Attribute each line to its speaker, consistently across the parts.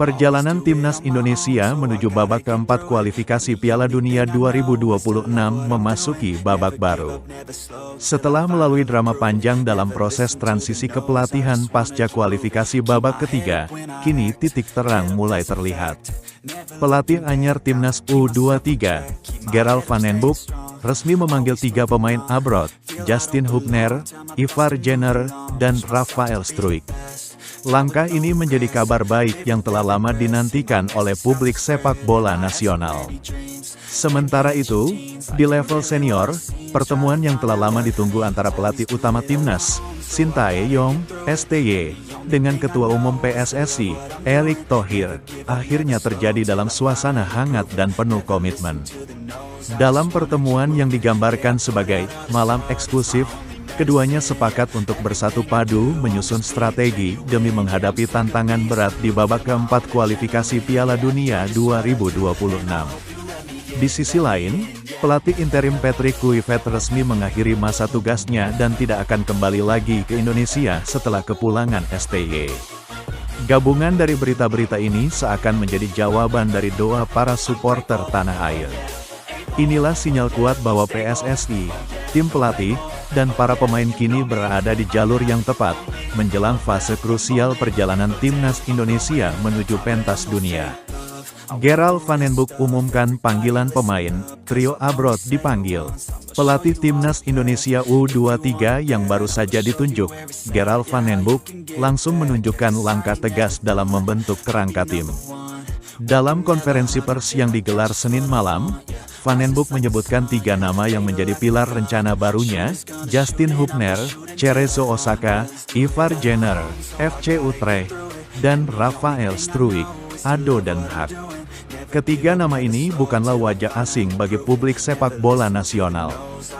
Speaker 1: Perjalanan timnas Indonesia menuju babak keempat kualifikasi Piala Dunia 2026 memasuki babak baru. Setelah melalui drama panjang dalam proses transisi kepelatihan pasca kualifikasi babak ketiga, kini titik terang mulai terlihat. Pelatih anyar timnas U23, Gerald Van den Boek, resmi memanggil 3 pemain abroad, Justin Hubner, Ivar Jenner, dan Rafael Struijk. Langkah ini menjadi kabar baik yang telah lama dinantikan oleh publik sepak bola nasional. Sementara itu, di level senior, pertemuan yang telah lama ditunggu antara pelatih utama timnas, Shin Tae-yong, STY, dengan Ketua Umum PSSI, Erick Thohir, akhirnya terjadi dalam suasana hangat dan penuh komitmen. Dalam pertemuan yang digambarkan sebagai malam eksklusif, keduanya sepakat untuk bersatu padu menyusun strategi demi menghadapi tantangan berat di babak keempat kualifikasi Piala Dunia 2026. Di sisi lain, pelatih interim Patrick Kluivert resmi mengakhiri masa tugasnya dan tidak akan kembali lagi ke Indonesia setelah kepulangan STY. Gabungan dari berita-berita ini seakan menjadi jawaban dari doa para supporter tanah air. Inilah sinyal kuat bahwa PSSI, tim pelatih, dan para pemain kini berada di jalur yang tepat, menjelang fase krusial perjalanan timnas Indonesia menuju pentas dunia. Gerald Van den Boek umumkan panggilan pemain, trio abroad dipanggil. Pelatih timnas Indonesia U23 yang baru saja ditunjuk, Gerald Van den Boek, langsung menunjukkan langkah tegas dalam membentuk kerangka tim. Dalam konferensi pers yang digelar Senin malam, Van den Boek menyebutkan 3 nama yang menjadi pilar rencana barunya, Justin Hubner, Cerezo Osaka, Ivar Jenner, FC Utrecht, dan Rafael Struijk, ADO Den Haag. Ketiga nama ini bukanlah wajah asing bagi publik sepak bola nasional.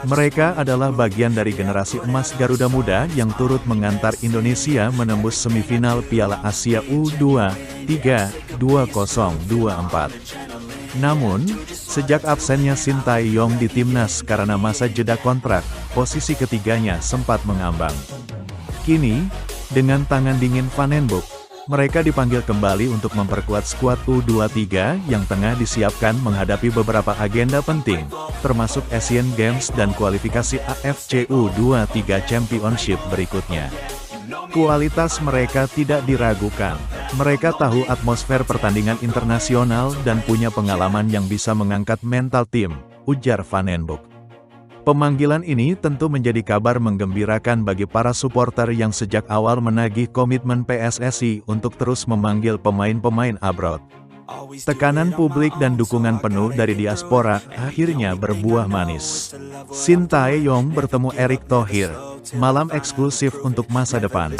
Speaker 1: Mereka adalah bagian dari generasi emas Garuda Muda yang turut mengantar Indonesia menembus semifinal Piala Asia U23 2024. Namun, sejak absennya Shin Tae-yong di timnas karena masa jeda kontrak, posisi ketiganya sempat mengambang. Kini, dengan tangan dingin Van den Boek, mereka dipanggil kembali untuk memperkuat skuad U23 yang tengah disiapkan menghadapi beberapa agenda penting, termasuk Asian Games dan kualifikasi AFC U23 Championship berikutnya. Kualitas mereka tidak diragukan. Mereka tahu atmosfer pertandingan internasional dan punya pengalaman yang bisa mengangkat mental tim, ujar Van den Boek. Pemanggilan ini tentu menjadi kabar menggembirakan bagi para supporter yang sejak awal menagih komitmen PSSI untuk terus memanggil pemain-pemain abroad. Tekanan publik dan dukungan penuh dari diaspora akhirnya berbuah manis. Shin Tae-yong bertemu Erick Thohir, malam eksklusif untuk masa depan.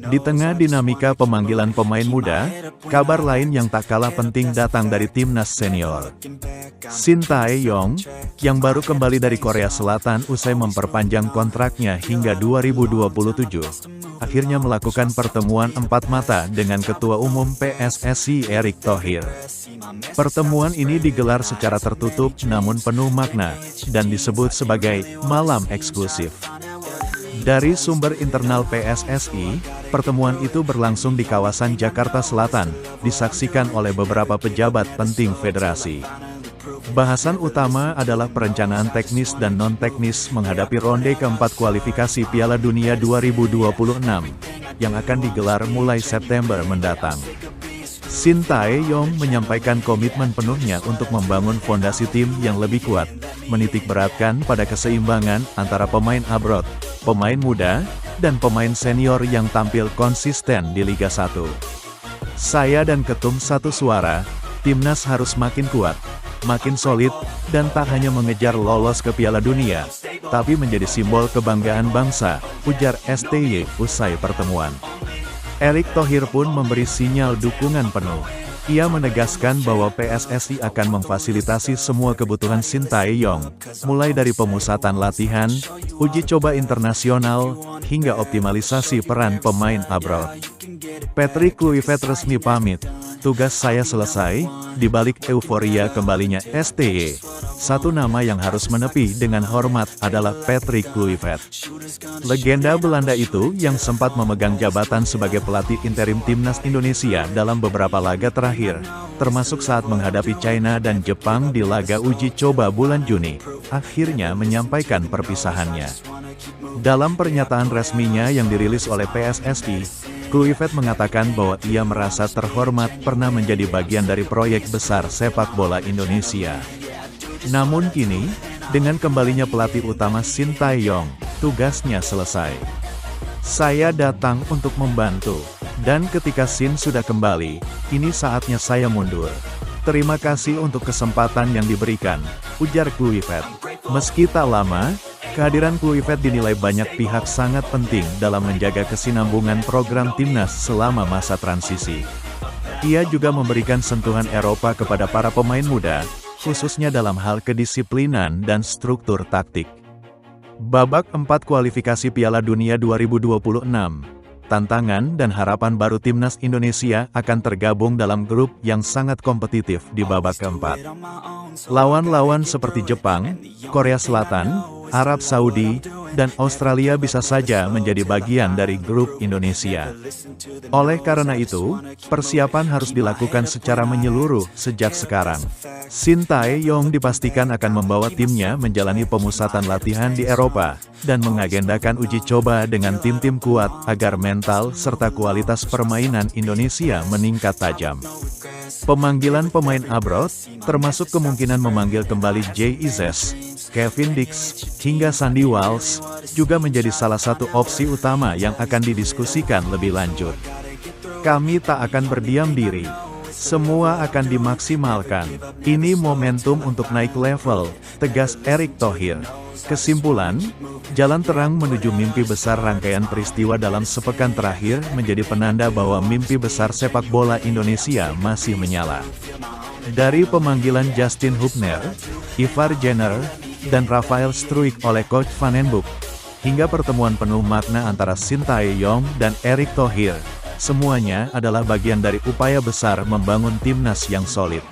Speaker 1: Di tengah dinamika pemanggilan pemain muda, kabar lain yang tak kalah penting datang dari timnas senior. Shin Tae-yong, yang baru kembali dari Korea Selatan usai memperpanjang kontraknya hingga 2027, akhirnya melakukan pertemuan 4 mata dengan Ketua Umum PSSI Erick Thohir. Pertemuan ini digelar secara tertutup namun penuh makna, dan disebut sebagai malam eksklusif. Dari sumber internal PSSI, pertemuan itu berlangsung di kawasan Jakarta Selatan, disaksikan oleh beberapa pejabat penting federasi. Bahasan utama adalah perencanaan teknis dan non-teknis menghadapi ronde keempat kualifikasi Piala Dunia 2026, yang akan digelar mulai September mendatang. Shin Tae-yong menyampaikan komitmen penuhnya untuk membangun fondasi tim yang lebih kuat, menitikberatkan pada keseimbangan antara pemain abroad, pemain muda, dan pemain senior yang tampil konsisten di Liga 1. Saya dan Ketum satu suara, timnas harus makin kuat, makin solid, dan tak hanya mengejar lolos ke Piala Dunia, tapi menjadi simbol kebanggaan bangsa, ujar STY usai pertemuan. Erick Thohir pun memberi sinyal dukungan penuh. Ia menegaskan bahwa PSSI akan memfasilitasi semua kebutuhan Shin Tae-yong, mulai dari pemusatan latihan, uji coba internasional, hingga optimalisasi peran pemain abroad. Patrick Kluivert resmi pamit, tugas saya selesai, di balik euforia kembalinya STY. satu nama yang harus menepi dengan hormat adalah Patrick Kluivert. Legenda Belanda itu yang sempat memegang jabatan sebagai pelatih interim timnas Indonesia dalam beberapa laga terakhir, termasuk saat menghadapi China dan Jepang di laga uji coba bulan Juni, akhirnya menyampaikan perpisahannya. Dalam pernyataan resminya yang dirilis oleh PSSI, Kluivert mengatakan bahwa ia merasa terhormat pernah menjadi bagian dari proyek besar sepak bola Indonesia. Namun kini, dengan kembalinya pelatih utama Shin Tae-yong, tugasnya selesai. Saya datang untuk membantu, dan ketika Shin sudah kembali, ini saatnya saya mundur. Terima kasih untuk kesempatan yang diberikan, ujar Kluivert. Meski tak lama, kehadiran Kluivert dinilai banyak pihak sangat penting dalam menjaga kesinambungan program timnas selama masa transisi. Ia juga memberikan sentuhan Eropa kepada para pemain muda, khususnya dalam hal kedisiplinan dan struktur taktik. Babak 4 kualifikasi Piala Dunia 2026. Tantangan dan harapan baru timnas Indonesia akan tergabung dalam grup yang sangat kompetitif di babak keempat. Lawan-lawan seperti Jepang, Korea Selatan, Arab Saudi, dan Australia bisa saja menjadi bagian dari grup Indonesia. Oleh karena itu, persiapan harus dilakukan secara menyeluruh sejak sekarang. Shin Tae-yong dipastikan akan membawa timnya menjalani pemusatan latihan di Eropa, dan mengagendakan uji coba dengan tim-tim kuat agar mental serta kualitas permainan Indonesia meningkat tajam. Pemanggilan pemain abroad, termasuk kemungkinan memanggil kembali Jay Izzes, Kevin Dix, hingga Sandy Walsh, juga menjadi salah satu opsi utama yang akan didiskusikan lebih lanjut. Kami tak akan berdiam diri. Semua akan dimaksimalkan. Ini momentum untuk naik level, tegas Erick Thohir. Kesimpulan, jalan terang menuju mimpi besar. Rangkaian peristiwa dalam sepekan terakhir menjadi penanda bahwa mimpi besar sepak bola Indonesia masih menyala. Dari pemanggilan Justin Hubner, Ivar Jenner, dan Rafael Struijk oleh Coach Van den Broek, hingga pertemuan penuh makna antara Shin Tae-yong dan Erick Thohir, semuanya adalah bagian dari upaya besar membangun timnas yang solid.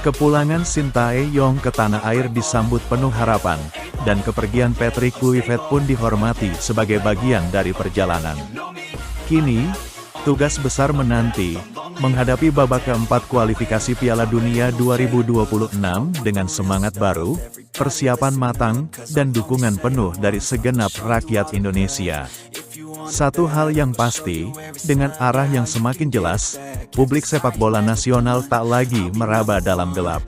Speaker 1: Kepulangan Shin Tae-yong ke tanah air disambut penuh harapan, dan kepergian Patrick Kluivert pun dihormati sebagai bagian dari perjalanan. Kini, tugas besar menanti, menghadapi babak keempat kualifikasi Piala Dunia 2026 dengan semangat baru, persiapan matang, dan dukungan penuh dari segenap rakyat Indonesia. Satu hal yang pasti, dengan arah yang semakin jelas, publik sepak bola nasional tak lagi meraba dalam gelap.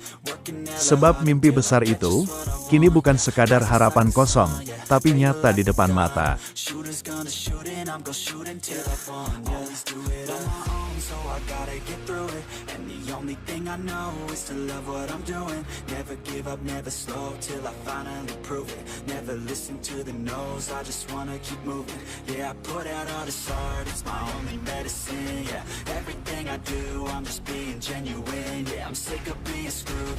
Speaker 1: Sebab mimpi besar itu, kini bukan sekadar harapan kosong, tapi nyata di depan mata.
Speaker 2: Put out all this art, it's my only medicine, yeah. Everything I do, I'm just being genuine, yeah. I'm sick of being screwed